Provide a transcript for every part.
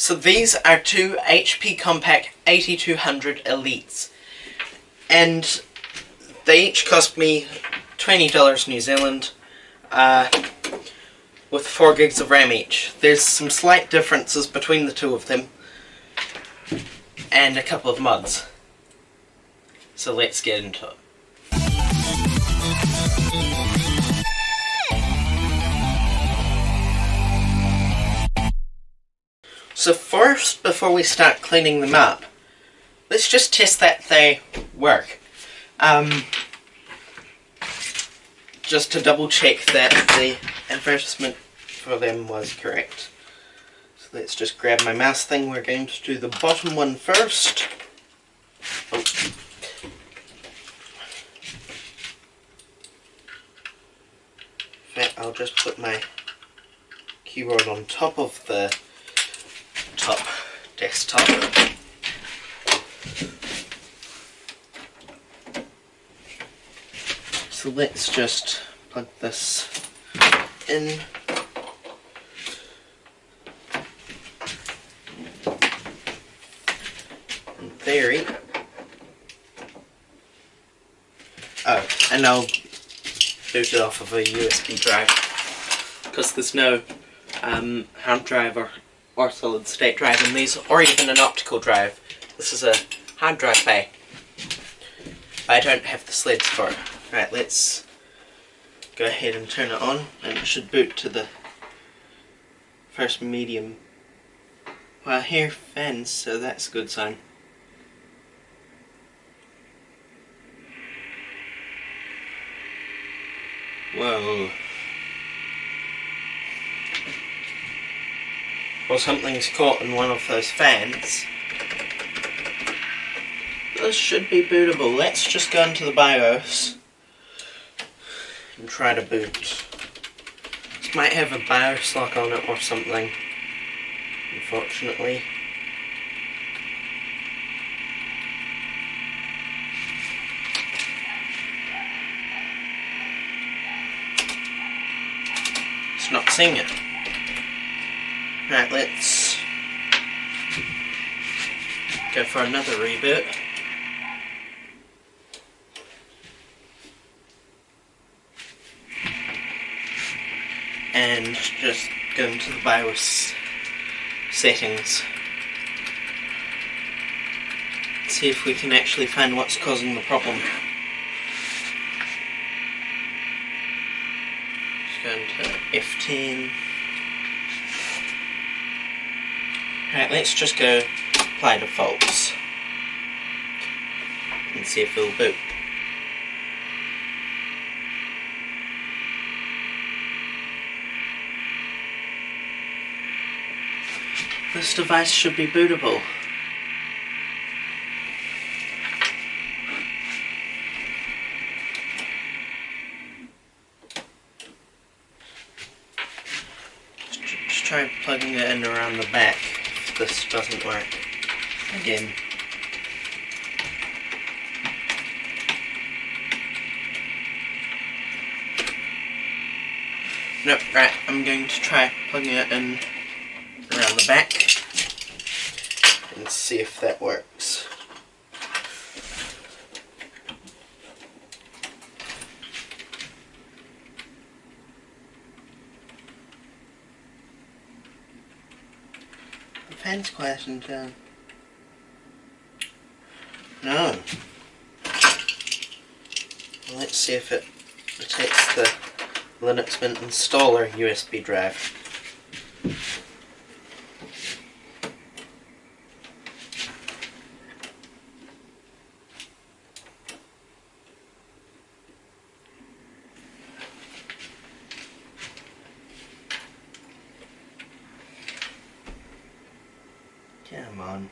So these are two HP Compaq 8200 Elites, and they each cost me $20 New Zealand, with 4 gigs of RAM each. There's some slight differences between the two of them, and a couple of mods. So let's get into it. So first, before we start cleaning them up, let's just test that they work. Just to double check that the advertisement for them was correct. So let's just grab my mouse thing. We're going to do the bottom one first. Oh. In fact, I'll just put my keyboard on top of the top desktop. So let's just plug this in. In theory. Oh, and I'll boot it off of a USB drive, because there's no hard drive or solid state drive in these, or even an optical drive. This is a hard drive bay. I don't have the sleds for it. Right, let's go ahead and turn it on, and it should boot to the first medium. Well, I hear fans, so that's a good sign. Whoa. Well, something's caught in one of those fans. This should be bootable. Let's just go into the BIOS and try to boot. This might have a BIOS lock on it or something, unfortunately. It's not seeing it. Right, let's go for another reboot. And just go into the BIOS settings. See if we can actually find what's causing the problem. Just go into F10. Right, let's just go apply defaults and see if it'll boot. This device should be bootable. Just try plugging it in around the back if this doesn't work again. Nope, right, I'm going to try plugging it in around the back and see if that works. The fan's quieting down. No. Well, let's see if it detects the Linux Mint installer USB drive. Come on.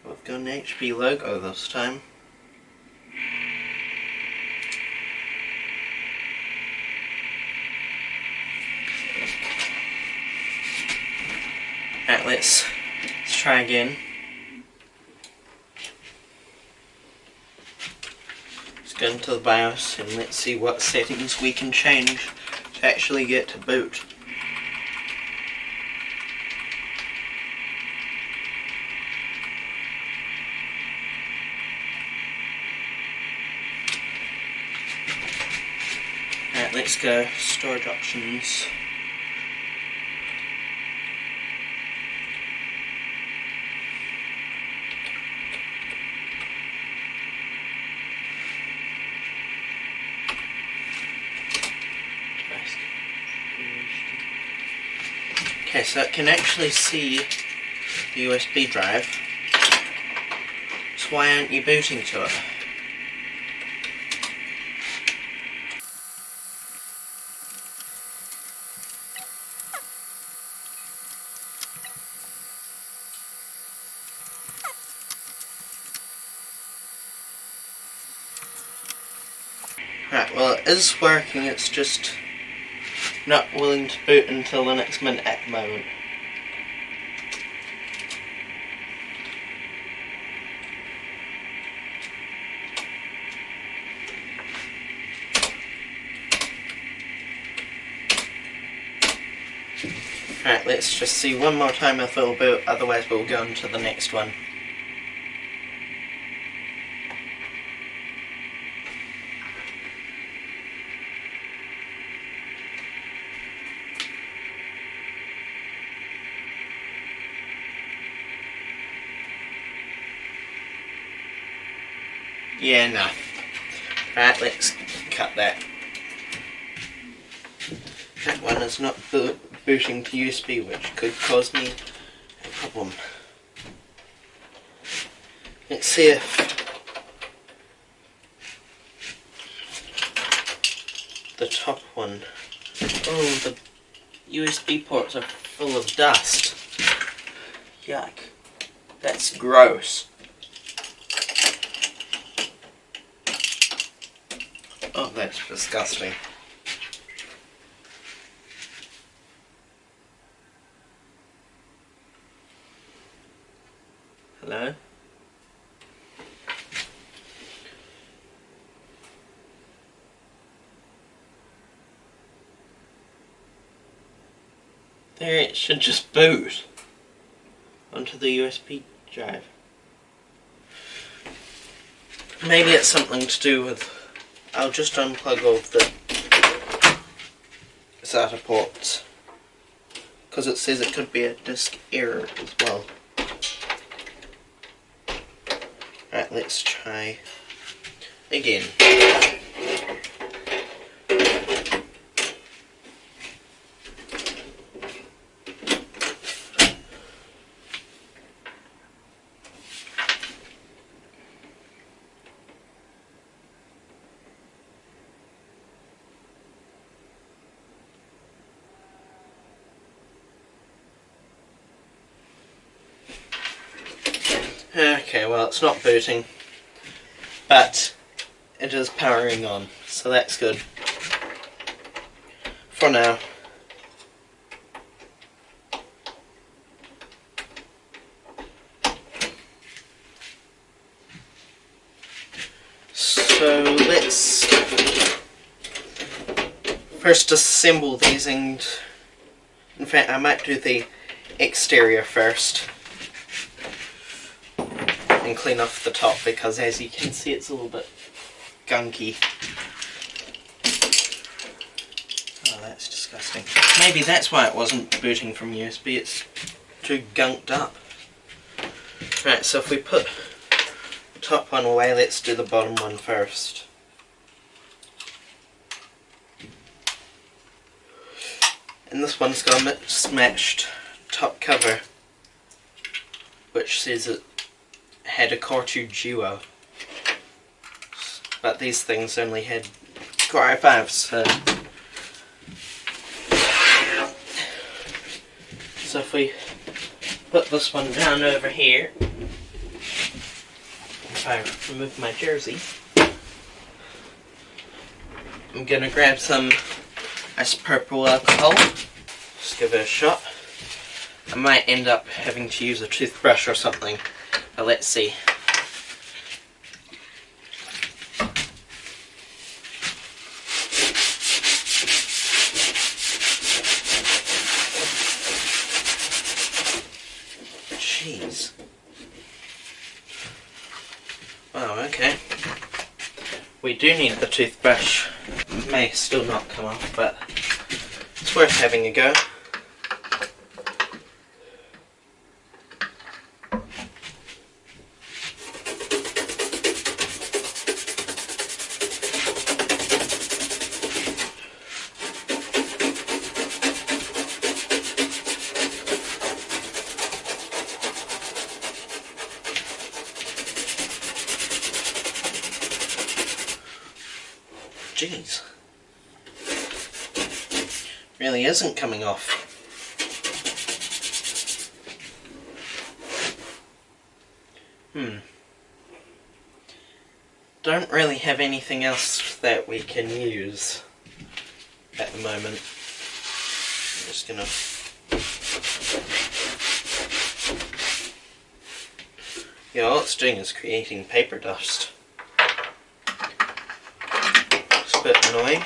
We've got an HP logo this time. Right, let's try again. Let's go into the BIOS and let's see what settings we can change to actually get to boot. let's go storage options. Okay, so it can actually see the USB drive. So why aren't you booting to it? Right, well it is working, it's just not willing to boot until the next minute at the moment. Right, let's just see one more time if it'll boot, otherwise we'll go on to the next one. Yeah, no. Right, let's cut that. That one is not booting to USB, which could cause me a problem. Let's see if the top one... Oh, the USB ports are full of dust. Yuck. That's gross. Oh, that's disgusting. Hello? There, it should just boot onto the USB drive. Maybe it's something to do with... I'll just unplug all of the SATA ports, because it says it could be a disk error as well. Right, let's try again. Okay, well it's not booting, but it is powering on, so that's good for now. So let's first assemble these, and in fact I might do the exterior first and clean off the top, because as you can see it's a little bit gunky. Oh, that's disgusting. Maybe that's why it wasn't booting from USB, it's too gunked up. Right, so if we put the top one away, let's do the bottom one first. And this one's got a mismatched top cover, which says it had a Core 2 Duo, but these things only had Core i5, so if we put this one down over here, if I remove my jersey, I'm gonna grab some isopropyl alcohol, just give it a shot. I might end up having to use a toothbrush or something, but let's see. Jeez. Wow, okay. We do need the toothbrush. may still not come off, but it's worth having a go. Jeez. Really isn't coming off. Don't really have anything else that we can use at the moment. I'm just gonna... Yeah, all it's doing is creating paper dust. It's a bit annoying.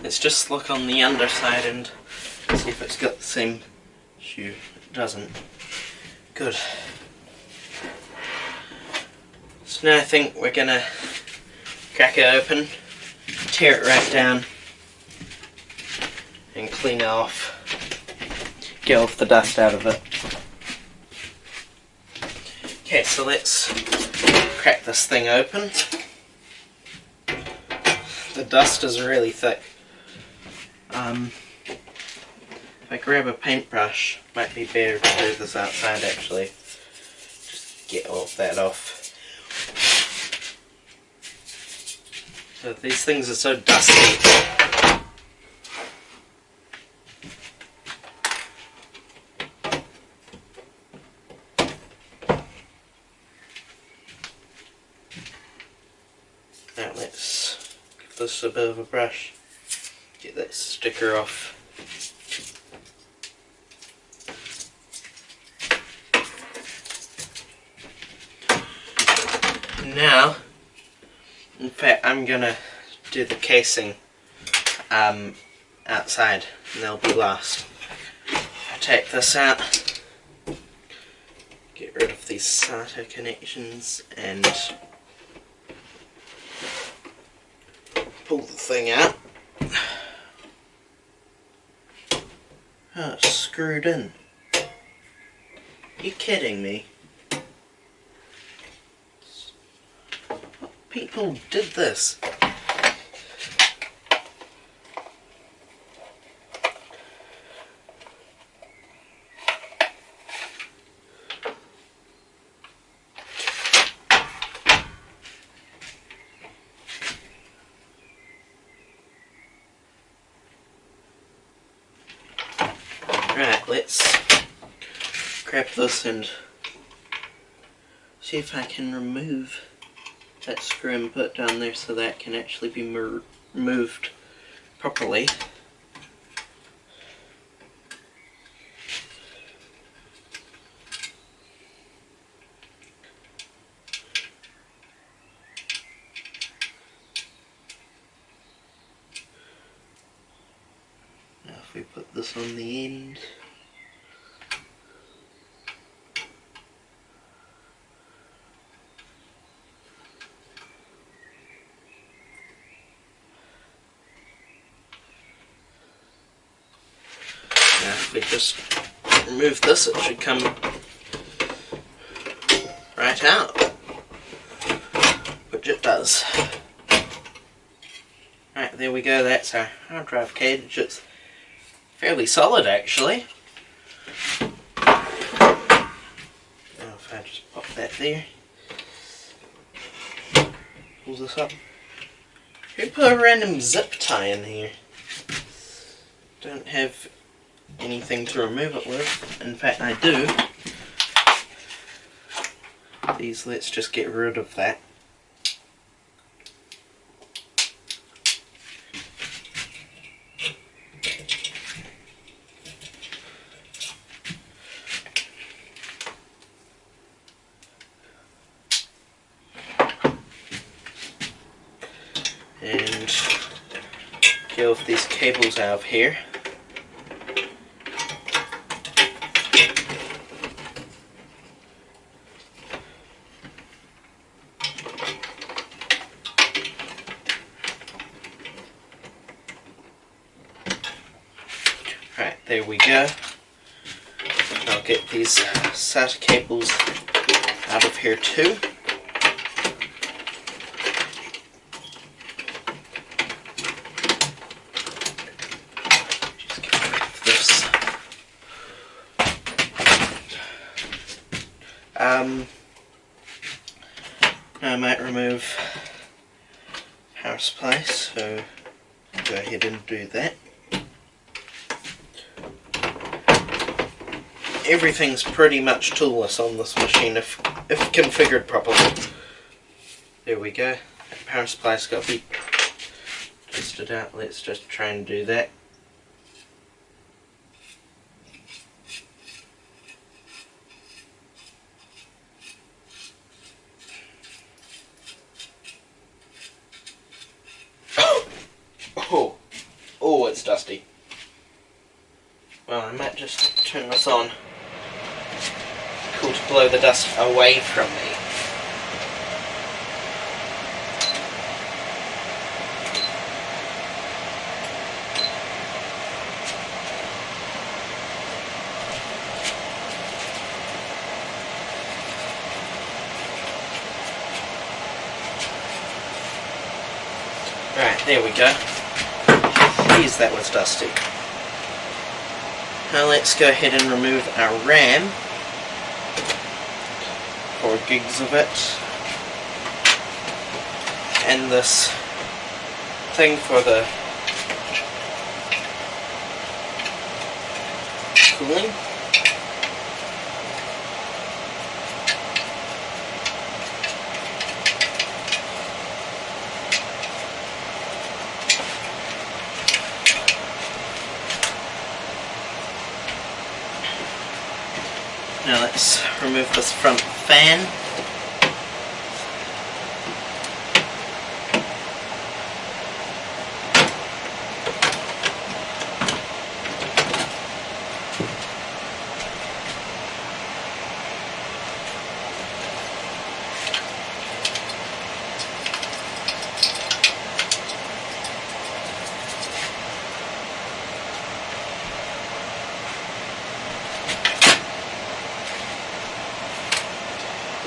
Let's just look on the underside and see if it's got the same issue. It doesn't. Good. So now I think we're gonna crack it open, tear it right down, and clean it off. Get all the dust out of it. Okay, so let's crack this thing open. The dust is really thick. If I grab a paintbrush, might be better to do this outside actually. Just get all of that off. So these things are so dusty. Now let's give this a bit of a brush. Get that sticker off. Now, in fact, I'm gonna do the casing outside, and they'll be last. I take this out, get rid of these SATA connections, and pull the thing out. Oh, it's screwed in. Are you kidding me? What people did this? Right, let's grab this and see if I can remove that screw and put down there so that can actually be removed properly. Now if we put this on the end, if we just remove this, it should come right out, which it does. Right, there we go, that's our hard drive cage. It's fairly solid actually. Now if I just pop that there, pull this up. Who put a random zip tie in here? Don't have anything to remove it with. In fact, I do. These, let's just get rid of that. And get off these cables out of here. Right, there we go. I'll get these SATA cables out of here too. Just get rid of this. I might remove power supply, so go ahead and do that. Everything's pretty much toolless on this machine if configured properly. There we go. That power supply's got to be twisted out. Let's just try and do that. Oh, it's dusty. Well, I might just turn this on. Cool to blow the dust away from me. Right, there we go. Geez, that was dusty. Now let's go ahead and remove our RAM. 4 gigs of it. And this thing for the cooling. Now let's remove this front fan.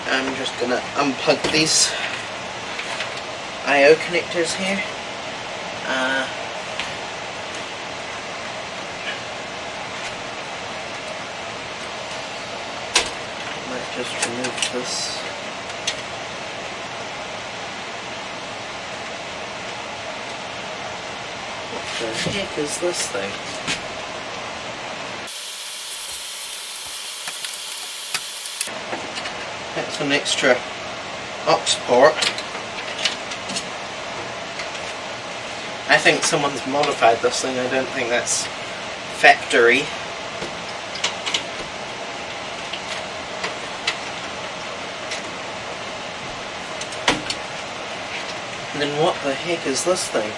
I'm just going to unplug these I/O connectors here. Might just remove this. What the heck is this thing? That's an extra aux port. I think someone's modified this thing. I don't think that's factory. And then what the heck is this thing?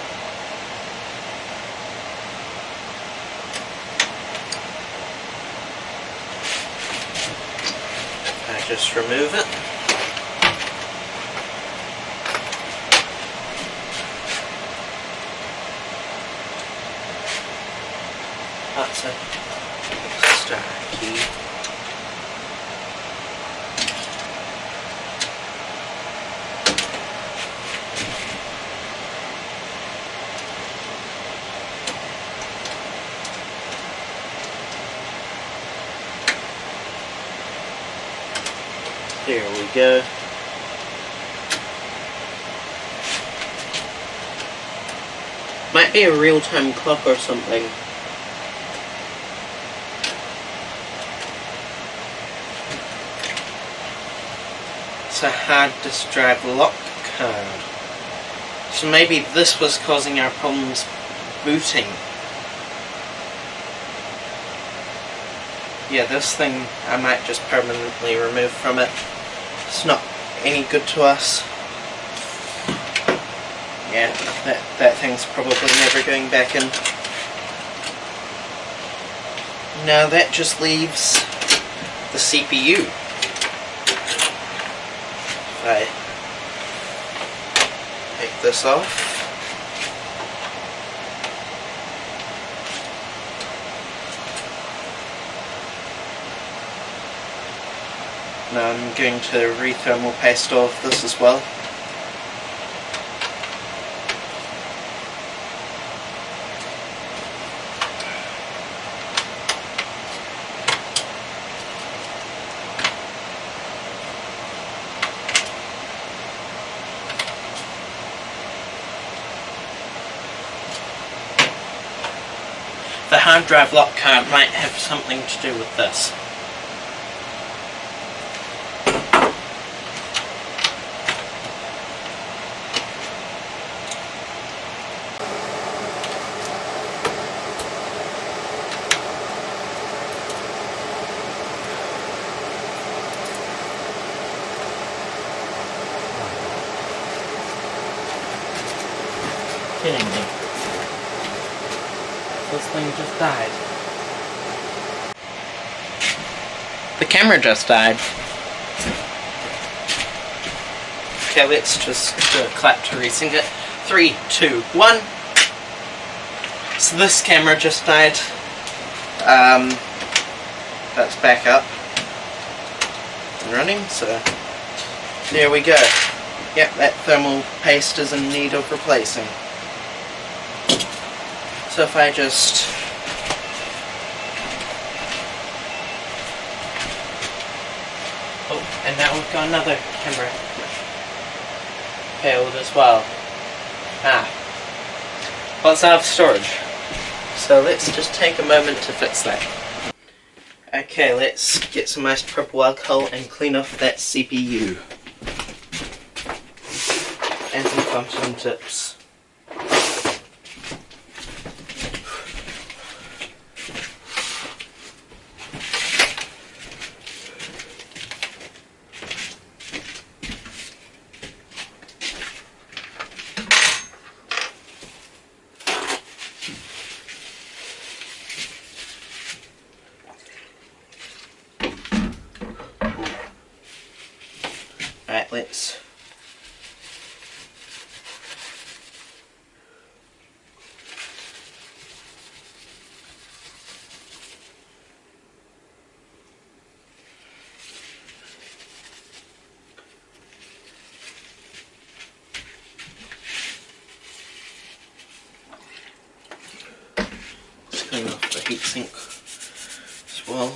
Just remove it. That's a star key. There we go. Might be a real-time clock or something. It's a hard disk drive lock card. So maybe this was causing our problems booting. Yeah, this thing I might just permanently remove from it. It's not any good to us. Yeah, that thing's probably never going back in. Now that just leaves the CPU. If I take this off. Now I'm going to re-thermal paste off this as well. The hard drive lock card might have something to do with this. Kidding me. This thing just died. The camera just died. Okay, let's just do a clap to resync it. 3, 2, 1. So this camera just died. That's back up and running, so there we go. Yep, that thermal paste is in need of replacing. So if I just and now we've got another camera failed as well. Well, it's out of storage. So let's just take a moment to fix that. Okay, let's get some isopropyl alcohol and clean off that CPU. And some Thompson tips. Right, let's clean off the heatsink as well.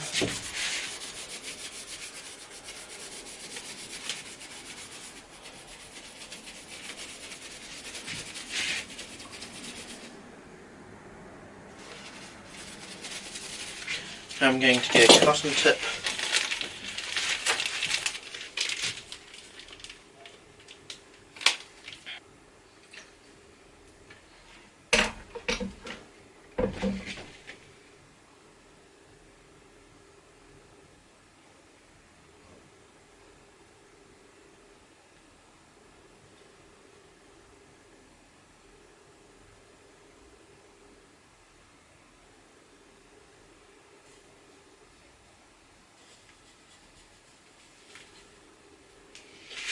Now I'm going to get a cotton tip.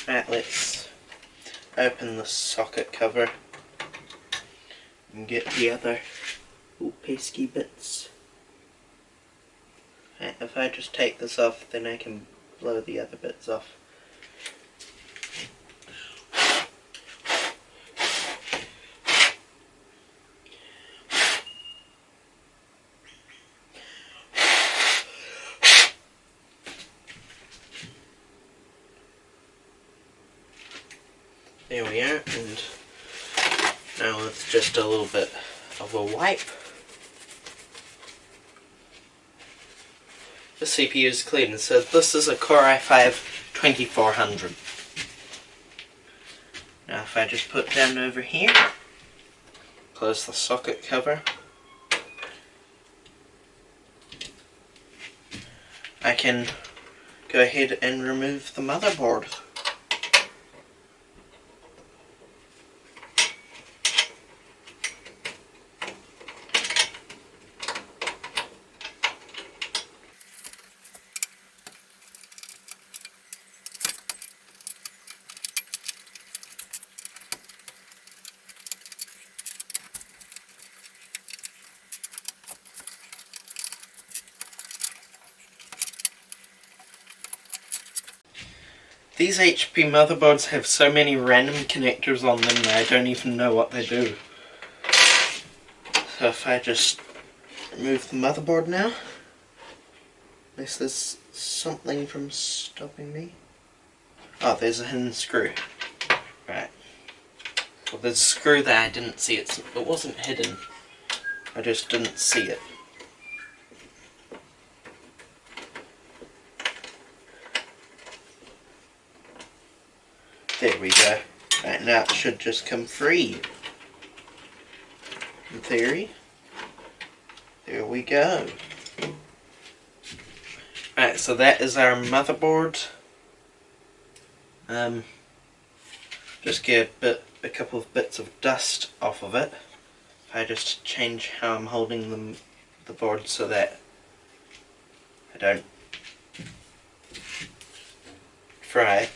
Right, let's open the socket cover and get the other pesky bits. Right, if I just take this off, then I can blow the other bits off. There we are, and now it's just a little bit of a wipe. The CPU is clean, so this is a Core i5-2400. Now if I just put down over here, close the socket cover, I can go ahead and remove the motherboard. These HP motherboards have so many random connectors on them that I don't even know what they do. So if I just remove the motherboard now, unless there's something from stopping me. Oh, there's a hidden screw. Right. Well, there's a screw that I didn't see. It wasn't hidden. I just didn't see it. There we go. Right, now it should just come free. In theory. There we go. Right, so that is our motherboard. Just get a couple of bits of dust off of it. If I just change how I'm holding the board so that I don't fry it.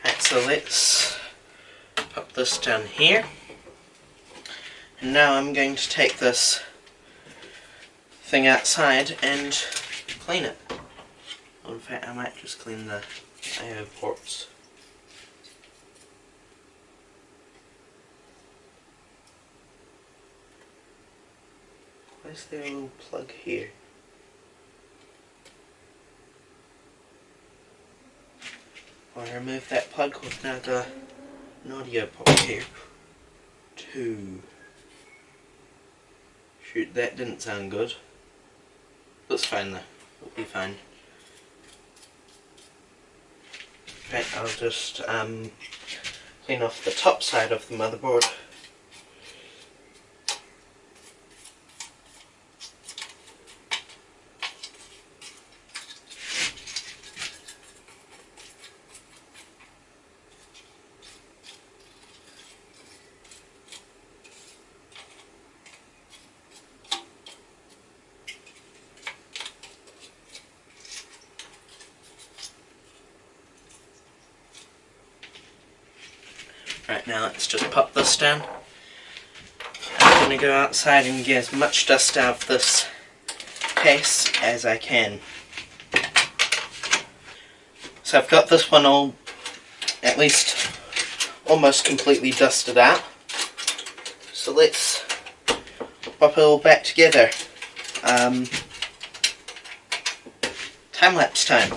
Right, so let's pop this down here. And now I'm going to take this thing outside and clean it. Well, in fact, I might just clean the I/O ports. Why is there a little plug here? I'll remove that plug. We've now got an audio port here. 2. Shoot, that didn't sound good. That's fine though. It'll be fine. Okay, I'll just clean off the top side of the motherboard. Right, now let's just pop this down. I'm going to go outside and get as much dust out of this case as I can. So I've got this one all, at least, almost completely dusted out. So let's pop it all back together. Time-lapse time.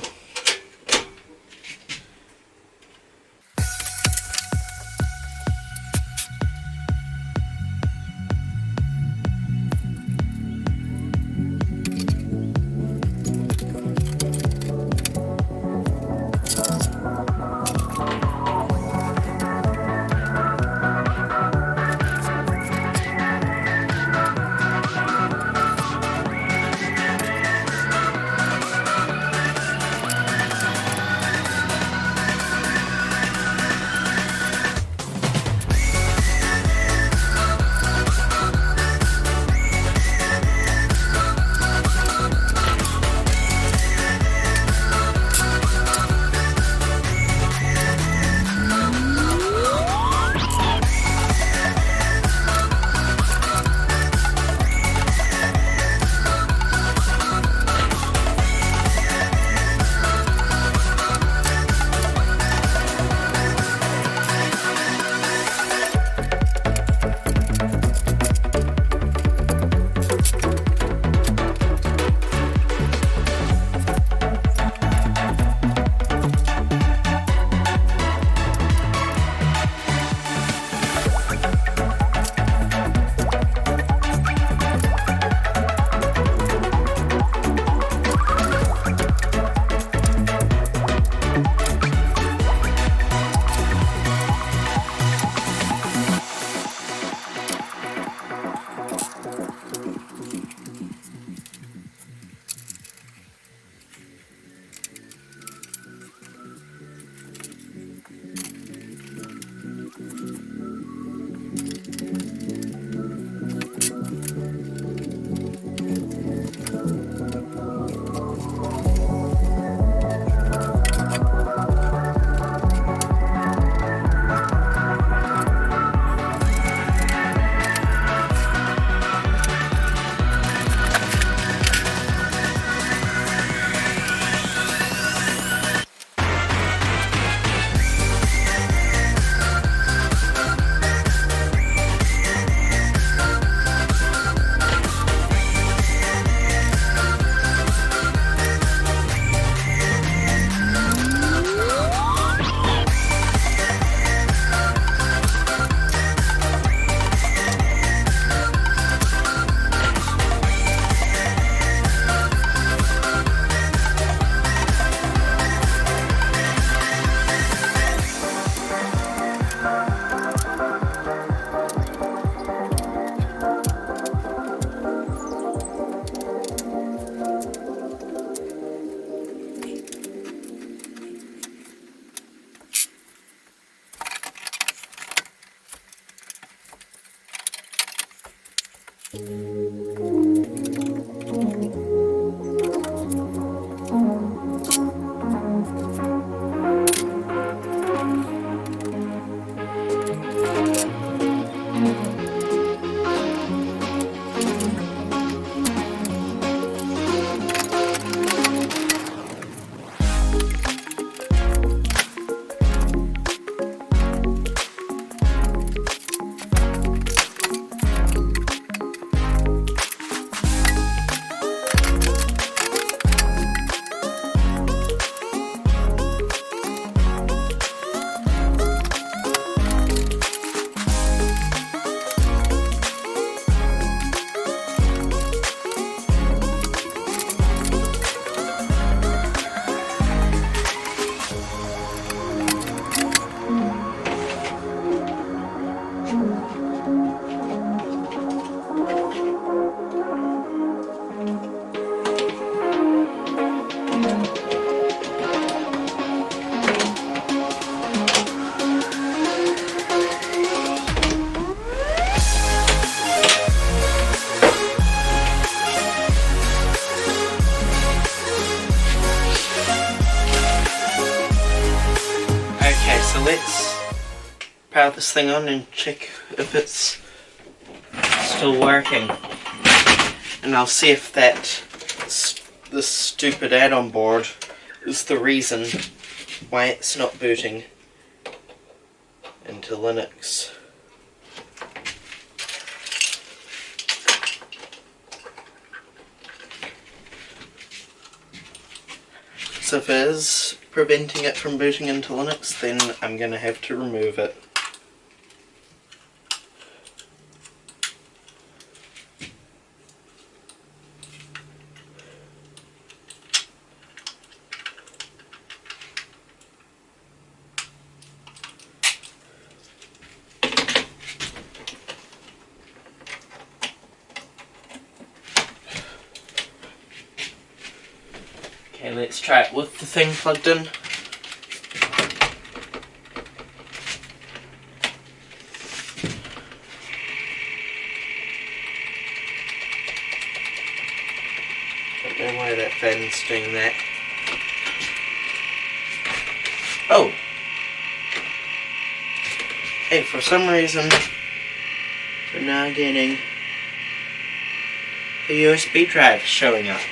So let's power this thing on and check if it's still working. And I'll see if this stupid add-on board is the reason why it's not booting into Linux. So if it is preventing it from booting into Linux, then I'm going to have to remove it. Okay, let's try it with the thing plugged in. Don't know why that fan's doing that. Oh! Hey, for some reason, we're now getting the USB drive showing up.